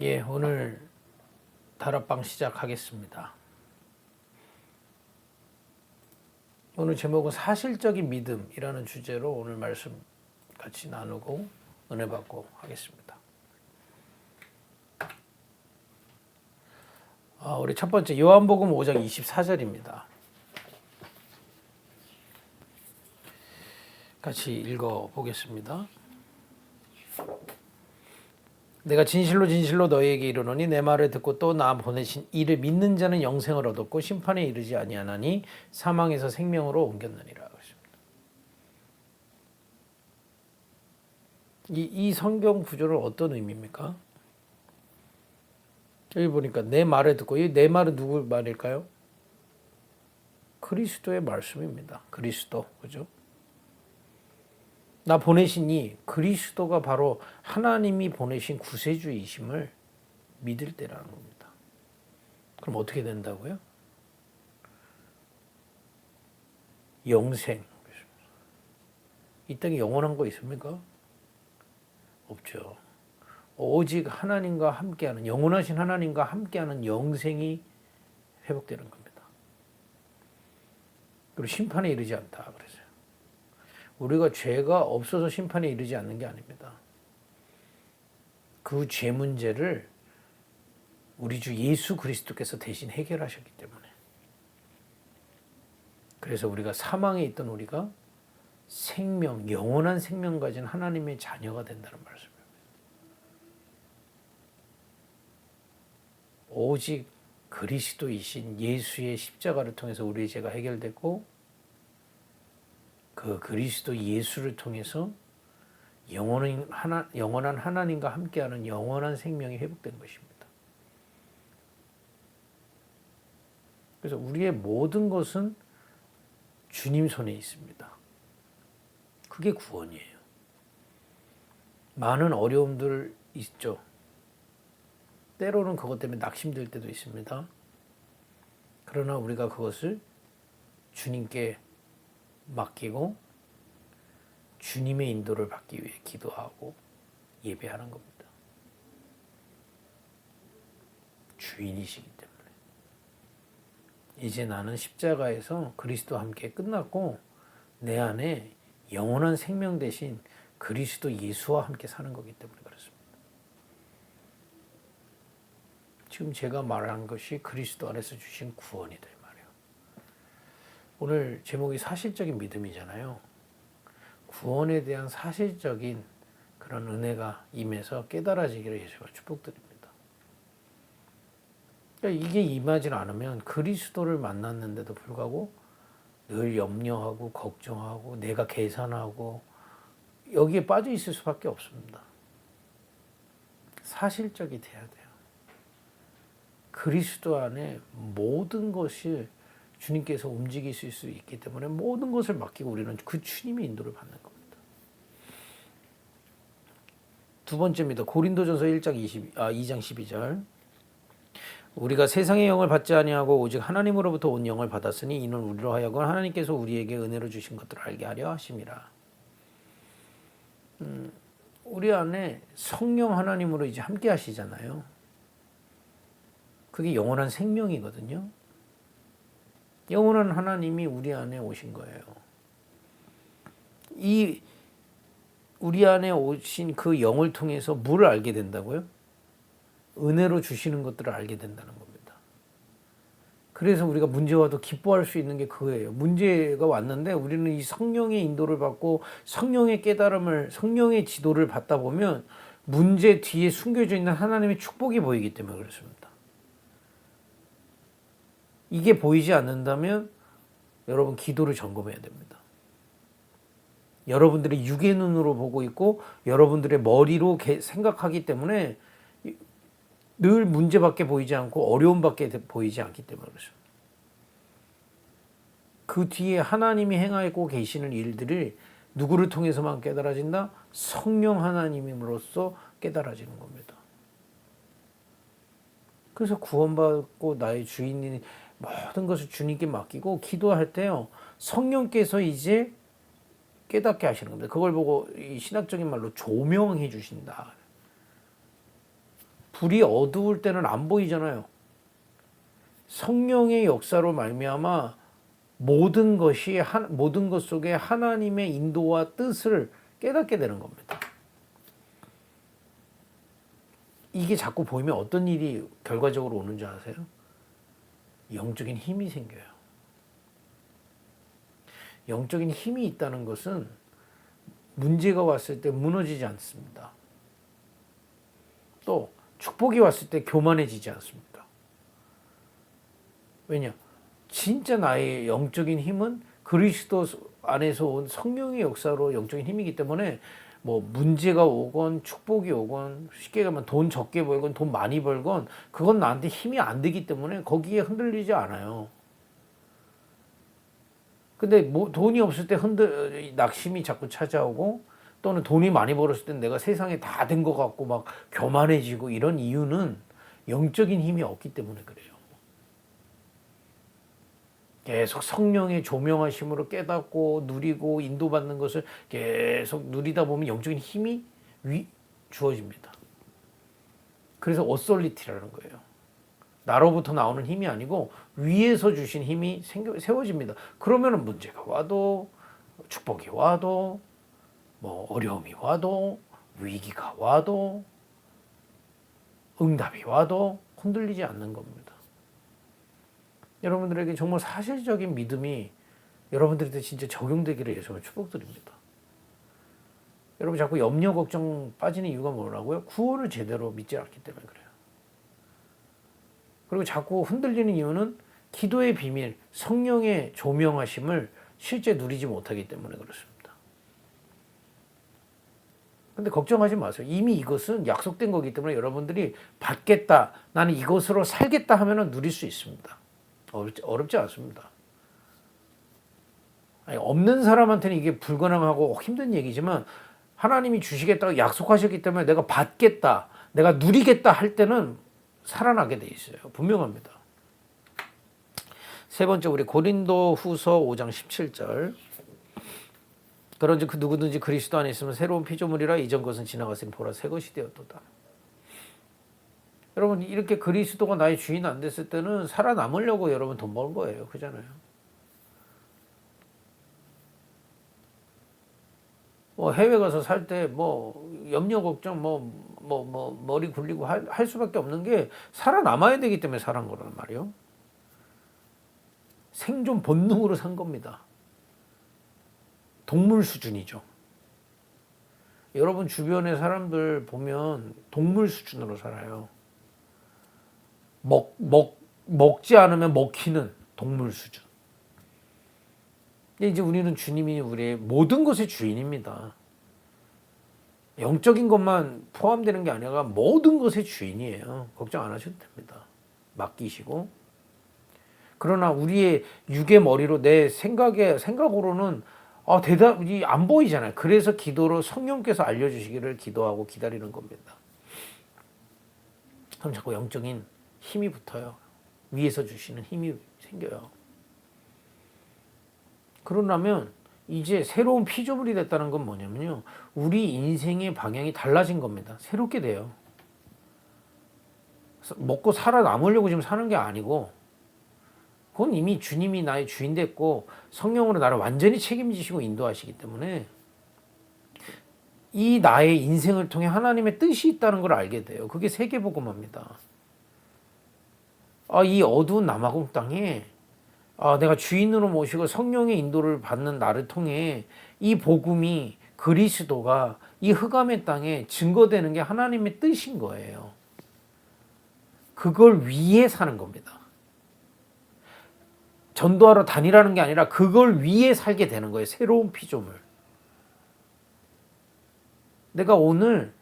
예, 오늘 다락방 시작하겠습니다. 오늘 제목은 사실적인 믿음이라는 주제로 오늘 말씀 같이 나누고 은혜 받고 하겠습니다. 우리 첫 번째 요한복음 5장 24절입니다. 같이 읽어 보겠습니다. 내가 진실로 진실로 너희에게 이르노니 내 말을 듣고 또 나 보내신 이를 믿는 자는 영생을 얻었고 심판에 이르지 아니하나니 사망에서 생명으로 옮겼느니라. 이 성경 구조는 어떤 의미입니까? 여기 보니까 내 말을 듣고, 이 내 말은 누구 말일까요? 그리스도의 말씀입니다. 그리스도, 그죠? 나 보내시니 그리스도가 바로 하나님이 보내신 구세주이심을 믿을 때라는 겁니다. 그럼 어떻게 된다고요? 영생. 이 땅에 영원한 거 있습니까? 없죠. 오직 하나님과 함께하는, 영원하신 하나님과 함께하는 영생이 회복되는 겁니다. 그리고 심판에 이르지 않다 그랬어요. 우리가 죄가 없어서 심판에 이르지 않는 게 아닙니다. 그 죄 문제를 우리 주 예수 그리스도께서 대신 해결하셨기 때문에, 그래서 우리가 사망에 있던 우리가 생명, 영원한 생명 가진 하나님의 자녀가 된다는 말씀입니다. 오직 그리스도이신 예수의 십자가를 통해서 우리의 죄가 해결됐고, 그 그리스도 예수를 통해서 영원한 하나님과 함께하는 영원한 생명이 회복된 것입니다. 그래서 우리의 모든 것은 주님 손에 있습니다. 그게 구원이에요. 많은 어려움들 있죠. 때로는 그것 때문에 낙심될 때도 있습니다. 그러나 우리가 그것을 주님께 맡기고 주님의 인도를 받기 위해 기도하고 예배하는 겁니다. 주인이시기 때문에. 이제 나는 십자가에서 그리스도와 함께 끝났고 내 안에 영원한 생명 대신 그리스도 예수와 함께 사는 거기 때문에 그렇습니다. 지금 제가 말한 것이 그리스도 안에서 주신 구원이다 이 말이에요. 오늘 제목이 사실적인 믿음이잖아요. 구원에 대한 사실적인 그런 은혜가 임해서 깨달아지기를 예수가 축복드립니다. 그러니까 이게 임하지 않으면 그리스도를 만났는데도 불구하고 늘 염려하고 걱정하고 내가 계산하고 여기에 빠져 있을 수밖에 없습니다. 사실적이 돼야 돼요. 그리스도 안에 모든 것이 주님께서 움직이실 수 있기 때문에 모든 것을 맡기고 우리는 그 주님의 인도를 받는 겁니다. 두 번째입니다. 고린도전서 2장 12절. 우리가 세상의 영을 받지 아니하고 오직 하나님으로부터 온 영을 받았으니 이는 우리로 하여금 하나님께서 우리에게 은혜로 주신 것들을 알게 하려 하심이라. 우리 안에 성령 하나님으로 이제 함께 하시잖아요. 그게 영원한 생명이거든요. 영원한 하나님이 우리 안에 오신 거예요. 이 우리 안에 오신 그 영을 통해서 뭐를 알게 된다고요? 은혜로 주시는 것들을 알게 된다는 겁니다. 그래서 우리가 문제 와도 기뻐할 수 있는 게 그거예요. 문제가 왔는데 우리는 이 성령의 인도를 받고 성령의 깨달음을, 성령의 지도를 받다 보면 문제 뒤에 숨겨져 있는 하나님의 축복이 보이기 때문에 그렇습니다. 이게 보이지 않는다면 여러분 기도를 점검해야 됩니다. 여러분들의 육의 눈으로 보고 있고 여러분들의 머리로 생각하기 때문에 늘 문제밖에 보이지 않고 어려움밖에 보이지 않기 때문에 그렇죠. 그 뒤에 하나님이 행하고 계시는 일들이 누구를 통해서만 깨달아진다? 성령 하나님으로서 깨달아지는 겁니다. 그래서 구원받고 나의 주인인 모든 것을 주님께 맡기고 기도할 때요, 성령께서 이제 깨닫게 하시는 겁니다. 그걸 보고 이 신학적인 말로 조명해 주신다. 불이 어두울 때는 안 보이잖아요. 성령의 역사로 말미암아 모든 것 속에 하나님의 인도와 뜻을 깨닫게 되는 겁니다. 이게 자꾸 보이면 어떤 일이 결과적으로 오는 줄 아세요? 영적인 힘이 생겨요. 영적인 힘이 있다는 것은 문제가 왔을 때 무너지지 않습니다. 또 축복이 왔을 때 교만해지지 않습니다. 왜냐? 진짜 나의 영적인 힘은 그리스도 안에서 온 성령의 역사로 영적인 힘이기 때문에 뭐 문제가 오건 축복이 오건 쉽게 가면 돈 적게 벌건 돈 많이 벌건 그건 나한테 힘이 안 되기 때문에 거기에 흔들리지 않아요. 근데 뭐 돈이 없을 때 낙심이 자꾸 찾아오고 또는 돈이 많이 벌었을 때 내가 세상에 다 된 것 같고 막 교만해지고 이런 이유는 영적인 힘이 없기 때문에 그래요. 계속 성령의 조명하심으로 깨닫고 누리고 인도받는 것을 계속 누리다 보면 영적인 힘이 주어집니다. 그래서 어솔리티라는 거예요. 나로부터 나오는 힘이 아니고 위에서 주신 힘이 세워집니다. 그러면 문제가 와도 축복이 와도 뭐 어려움이 와도 위기가 와도 응답이 와도 흔들리지 않는 겁니다. 여러분들에게 정말 사실적인 믿음이 여러분들한테 진짜 적용되기를 예수님을 축복드립니다. 여러분 자꾸 염려 걱정 빠지는 이유가 뭐라고요? 구원을 제대로 믿지 않기 때문에 그래요. 그리고 자꾸 흔들리는 이유는 기도의 비밀, 성령의 조명하심을 실제 누리지 못하기 때문에 그렇습니다. 근데 걱정하지 마세요. 이미 이것은 약속된 거기 때문에 여러분들이 받겠다, 나는 이것으로 살겠다 하면 누릴 수 있습니다. 어렵지 않습니다. 아니, 없는 사람한테는 이게 불가능하고 힘든 얘기지만 하나님이 주시겠다고 약속하셨기 때문에 내가 받겠다, 내가 누리겠다 할 때는 살아나게 돼 있어요. 분명합니다. 세 번째 우리 고린도 후서 5장 17절. 그런즉 그 누구든지 그리스도 안에 있으면 새로운 피조물이라 이전 것은 지나갔으니 보라 새 것이 되었도다. 여러분 이렇게 그리스도가 나의 주인 안 됐을 때는 살아남으려고 여러분 돈 버는 거예요. 그잖아요. 뭐 해외 가서 살 때 뭐 염려 걱정 머리 굴리고 할 수밖에 없는 게 살아남아야 되기 때문에 살은 거란 말이에요. 생존 본능으로 산 겁니다. 동물 수준이죠. 여러분 주변의 사람들 보면 동물 수준으로 살아요. 먹지 않으면 먹히는 동물 수준. 이제 우리는 주님이 우리의 모든 것의 주인입니다. 영적인 것만 포함되는 게 아니라 모든 것의 주인이에요. 걱정 안 하셔도 됩니다. 맡기시고. 그러나 우리의 육의 머리로 내 생각으로는 대답이 안 보이잖아요. 그래서 기도로 성령께서 알려주시기를 기도하고 기다리는 겁니다. 그럼 자꾸 영적인 힘이 붙어요. 위에서 주시는 힘이 생겨요. 그러려면 이제 새로운 피조물이 됐다는 건 뭐냐면요. 우리 인생의 방향이 달라진 겁니다. 새롭게 돼요. 먹고 살아남으려고 지금 사는 게 아니고 그건 이미 주님이 나의 주인 됐고 성령으로 나를 완전히 책임지시고 인도하시기 때문에 이 나의 인생을 통해 하나님의 뜻이 있다는 걸 알게 돼요. 그게 세계복음화입니다. 이 어두운 남아공 땅에 내가 주인으로 모시고 성령의 인도를 받는 나를 통해 이 복음이 그리스도가 이 흑암의 땅에 증거되는 게 하나님의 뜻인 거예요. 그걸 위해 사는 겁니다. 전도하러 다니라는 게 아니라 그걸 위해 살게 되는 거예요. 새로운 피조물. 내가 오늘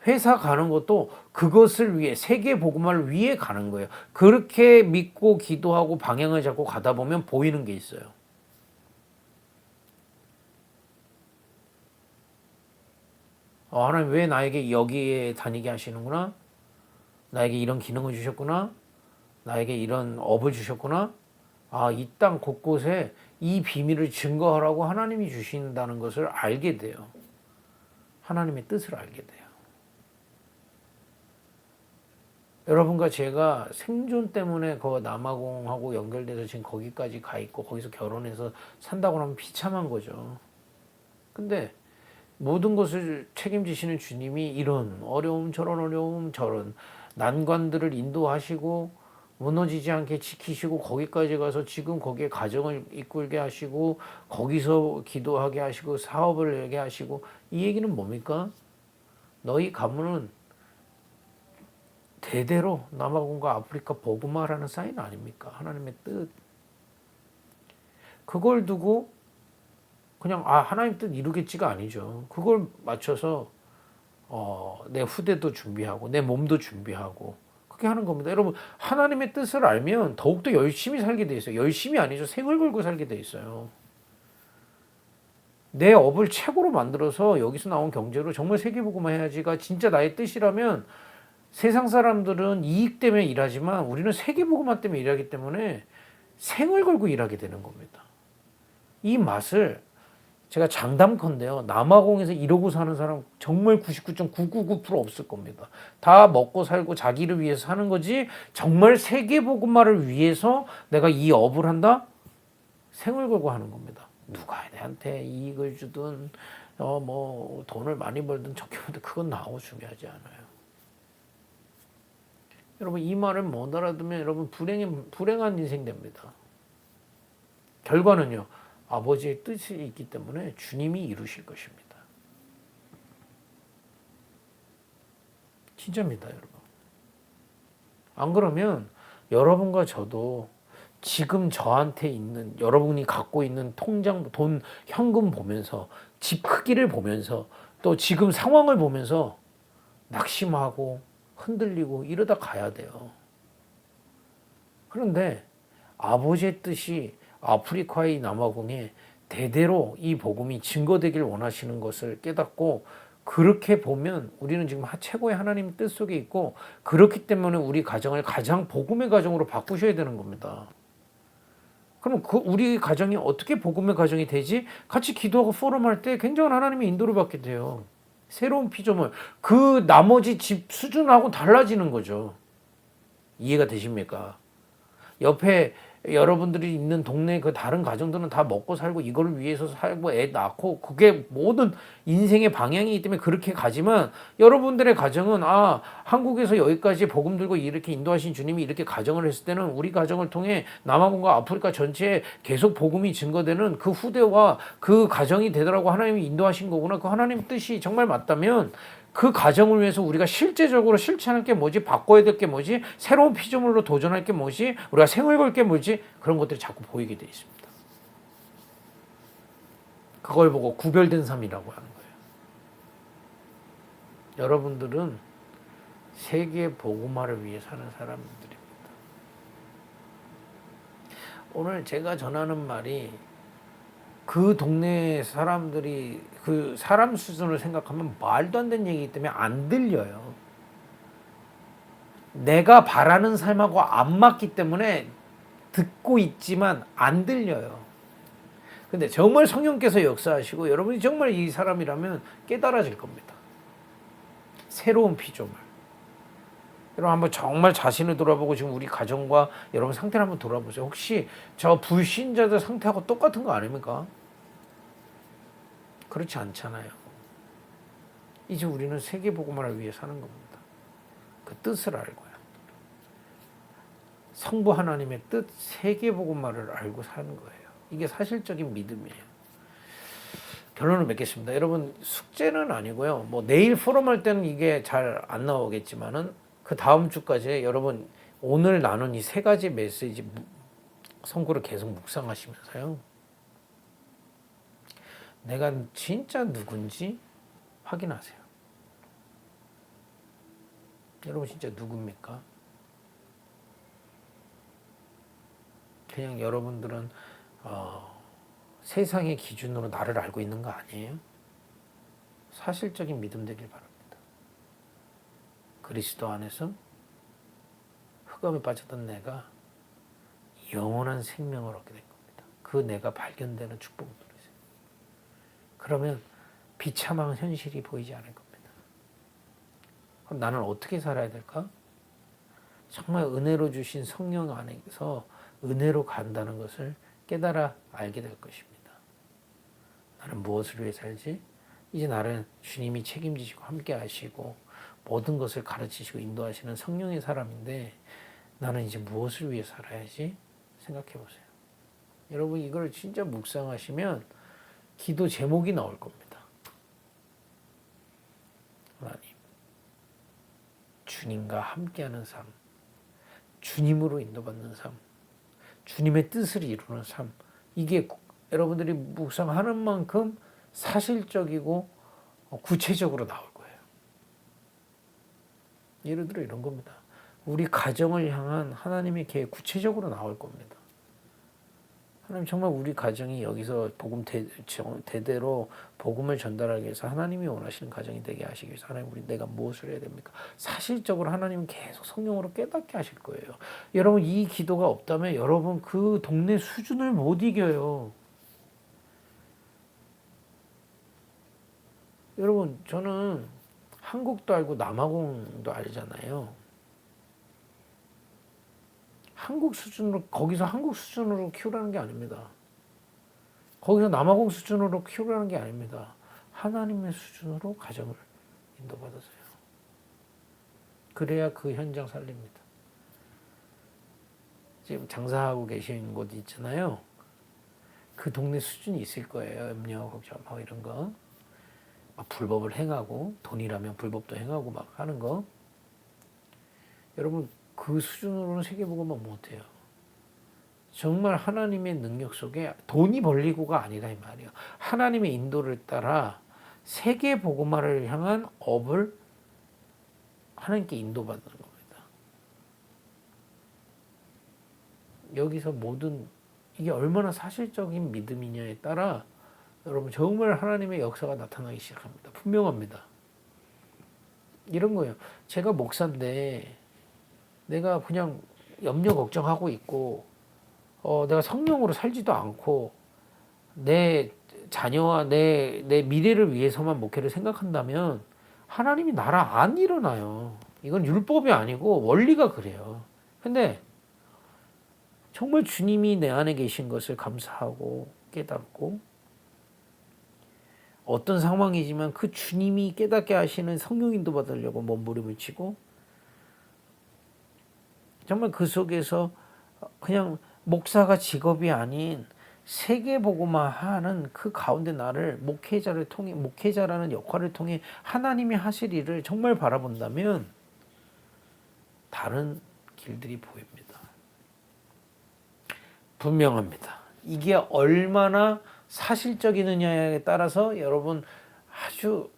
회사 가는 것도 그것을 위해 세계 복음화를 위해 가는 거예요. 그렇게 믿고 기도하고 방향을 잡고 가다 보면 보이는 게 있어요. 하나님 왜 나에게 여기에 다니게 하시는구나? 나에게 이런 기능을 주셨구나? 나에게 이런 업을 주셨구나? 이 땅 곳곳에 이 비밀을 증거하라고 하나님이 주신다는 것을 알게 돼요. 하나님의 뜻을 알게 돼요. 여러분과 제가 생존 때문에 그 남아공하고 연결돼서 지금 거기까지 가 있고 거기서 결혼해서 산다고 하면 비참한 거죠. 근데 모든 것을 책임지시는 주님이 이런 어려움 저런 난관들을 인도하시고 무너지지 않게 지키시고 거기까지 가서 지금 거기에 가정을 이끌게 하시고 거기서 기도하게 하시고 사업을 하게 하시고 이 얘기는 뭡니까? 너희 가문은 대대로 남아공과 아프리카 복음화라는 사인 아닙니까? 하나님의 뜻. 그걸 두고 그냥 하나님 뜻 이루겠지가 아니죠. 그걸 맞춰서 내 후대도 준비하고 내 몸도 준비하고 그렇게 하는 겁니다. 여러분 하나님의 뜻을 알면 더욱더 열심히 살게 돼 있어요. 열심히 아니죠. 생을 걸고 살게 돼 있어요. 내 업을 최고로 만들어서 여기서 나온 경제로 정말 세계복음화 해야지가 진짜 나의 뜻이라면 세상 사람들은 이익 때문에 일하지만 우리는 세계복음화 때문에 일하기 때문에 생을 걸고 일하게 되는 겁니다. 이 맛을 제가 장담컨대요. 남아공에서 이러고 사는 사람 정말 99.999% 없을 겁니다. 다 먹고 살고 자기를 위해서 사는 거지 정말 세계복음화를 위해서 내가 이 업을 한다? 생을 걸고 하는 겁니다. 누가 내한테 이익을 주든 뭐 돈을 많이 벌든 적게 벌든 그건 나하고 중요하지 않아요. 여러분 이 말을 못 알아두면 여러분 불행한 인생 됩니다. 결과는요. 아버지의 뜻이 있기 때문에 주님이 이루실 것입니다. 진짜입니다, 여러분. 안 그러면 여러분과 저도 지금 저한테 있는 여러분이 갖고 있는 통장 돈 현금 보면서 집 크기를 보면서 또 지금 상황을 보면서 낙심하고 흔들리고 이러다 가야 돼요. 그런데 아버지의 뜻이 아프리카의 남아공에 대대로 이 복음이 증거되길 원하시는 것을 깨닫고 그렇게 보면 우리는 지금 최고의 하나님 뜻 속에 있고 그렇기 때문에 우리 가정을 가장 복음의 가정으로 바꾸셔야 되는 겁니다. 그럼 우리 가정이 어떻게 복음의 가정이 되지? 같이 기도하고 포럼할 때 굉장한 하나님의 인도를 받게 돼요. 새로운 피조물. 그 나머지 집 수준하고 달라지는 거죠. 이해가 되십니까? 옆에 여러분들이 있는 동네 그 다른 가정들은 다 먹고 살고 이거를 위해서 살고 애 낳고 그게 모든 인생의 방향이기 때문에 그렇게 가지만 여러분들의 가정은 한국에서 여기까지 복음 들고 이렇게 인도하신 주님이 이렇게 가정을 했을 때는 우리 가정을 통해 남아공과 아프리카 전체에 계속 복음이 증거되는 그 후대와 그 가정이 되더라고 하나님이 인도하신 거구나. 그 하나님 뜻이 정말 맞다면 그 가정을 위해서 우리가 실제적으로 실천할 게 뭐지? 바꿔야 될 게 뭐지? 새로운 피조물로 도전할 게 뭐지? 우리가 생을 걸 게 뭐지? 그런 것들이 자꾸 보이게 돼 있습니다. 그걸 보고 구별된 삶이라고 하는 거예요. 여러분들은 세계 복음화를 위해 사는 사람들입니다. 오늘 제가 전하는 말이 그 동네 사람들이 그 사람 수준을 생각하면 말도 안 되는 얘기이기 때문에 안 들려요. 내가 바라는 삶하고 안 맞기 때문에 듣고 있지만 안 들려요. 근데 정말 성령께서 역사하시고 여러분이 정말 이 사람이라면 깨달아질 겁니다. 새로운 피조물. 여러분 한번 정말 자신을 돌아보고 지금 우리 가정과 여러분 상태를 한번 돌아보세요. 혹시 저 불신자들 상태하고 똑같은 거 아닙니까? 그렇지 않잖아요. 이제 우리는 세계복음화를 위해 사는 겁니다. 그 뜻을 알고요. 성부 하나님의 뜻, 세계복음화를 알고 사는 거예요. 이게 사실적인 믿음이에요. 결론을 맺겠습니다. 여러분 숙제는 아니고요. 뭐 내일 포럼할 때는 이게 잘 안 나오겠지만은 그 다음 주까지 여러분 오늘 나눈 이 세 가지 메시지 성구를 계속 묵상하시면서요. 내가 진짜 누군지 확인하세요. 여러분 진짜 누굽니까? 그냥 여러분들은 세상의 기준으로 나를 알고 있는 거 아니에요? 사실적인 믿음 되길 바랍니다. 그리스도 안에서 흑암에 빠졌던 내가 영원한 생명을 얻게 된 겁니다. 그 내가 발견되는 축복을 누리세요. 그러면 비참한 현실이 보이지 않을 겁니다. 그럼 나는 어떻게 살아야 될까? 정말 은혜로 주신 성령 안에서 은혜로 간다는 것을 깨달아 알게 될 것입니다. 나는 무엇을 위해 살지? 이제 나는 주님이 책임지시고 함께 하시고 모든 것을 가르치시고 인도하시는 성령의 사람인데 나는 이제 무엇을 위해 살아야지? 생각해 보세요. 여러분 이걸 진짜 묵상하시면 기도 제목이 나올 겁니다. 하나님, 주님과 함께하는 삶, 주님으로 인도받는 삶, 주님의 뜻을 이루는 삶. 이게 여러분들이 묵상하는 만큼 사실적이고 구체적으로 나올 거예요. 예를 들어 이런 겁니다. 우리 가정을 향한 하나님의 계획 구체적으로 나올 겁니다. 하나님 정말 우리 가정이 여기서 복음 대대로 복음을 전달하기 위해서 하나님이 원하시는 가정이 되게 하시기 위해서 하나님 우리 내가 무엇을 해야 됩니까? 사실적으로 하나님은 계속 성령으로 깨닫게 하실 거예요. 여러분 이 기도가 없다면 여러분 그 동네 수준을 못 이겨요. 여러분 저는 한국도 알고 남아공도 알잖아요. 한국 수준으로 거기서 한국 수준으로 키우라는 게 아닙니다. 거기서 남아공 수준으로 키우라는 게 아닙니다. 하나님의 수준으로 가정을 인도받으세요. 그래야 그 현장 살립니다. 지금 장사하고 계신 곳 있잖아요. 그 동네 수준이 있을 거예요. 염려, 걱정하고 이런 거. 막 불법을 행하고 돈이라면 불법도 행하고 막 하는 거. 여러분 그 수준으로는 세계복음만 못해요. 정말 하나님의 능력 속에 돈이 벌리고가 아니라 이 말이에요. 하나님의 인도를 따라 세계복음화를 향한 업을 하나님께 인도받는 겁니다. 여기서 모든 이게 얼마나 사실적인 믿음이냐에 따라 여러분 정말 하나님의 역사가 나타나기 시작합니다. 분명합니다. 이런 거예요. 제가 목사인데 내가 그냥 염려 걱정하고 있고 내가 성령으로 살지도 않고 내 자녀와 내 미래를 위해서만 목회를 생각한다면 하나님이 나라 안 일어나요. 이건 율법이 아니고 원리가 그래요. 근데 정말 주님이 내 안에 계신 것을 감사하고 깨닫고 어떤 상황이지만 그 주님이 깨닫게 하시는 성령 인도 받으려고 몸부림을 치고 정말 그 속에서 그냥 목사가 직업이 아닌 세계복음화하는 그 가운데 나를 목회자를 통해 목회자라는 역할을 통해 하나님이 하실 일을 정말 바라본다면 다른 길들이 보입니다. 분명합니다. 이게 얼마나 사실적이느냐에 따라서 여러분 아주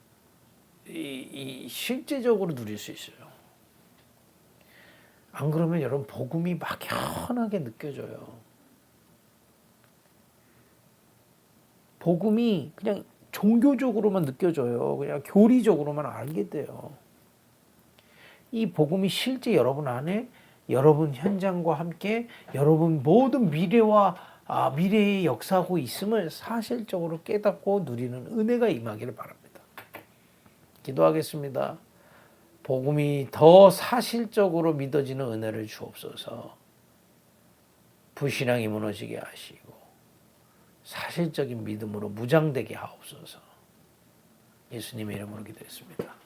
실제적으로 누릴 수 있어요. 안 그러면 여러분 복음이 막연하게 느껴져요. 복음이 그냥 종교적으로만 느껴져요. 그냥 교리적으로만 알게 돼요. 이 복음이 실제 여러분 안에 여러분 현장과 함께 여러분 모든 미래에 역사하고 있음을 사실적으로 깨닫고 누리는 은혜가 임하기를 바랍니다. 기도하겠습니다. 복음이 더 사실적으로 믿어지는 은혜를 주옵소서. 불신앙이 무너지게 하시고 사실적인 믿음으로 무장되게 하옵소서. 예수님의 이름으로 기도했습니다.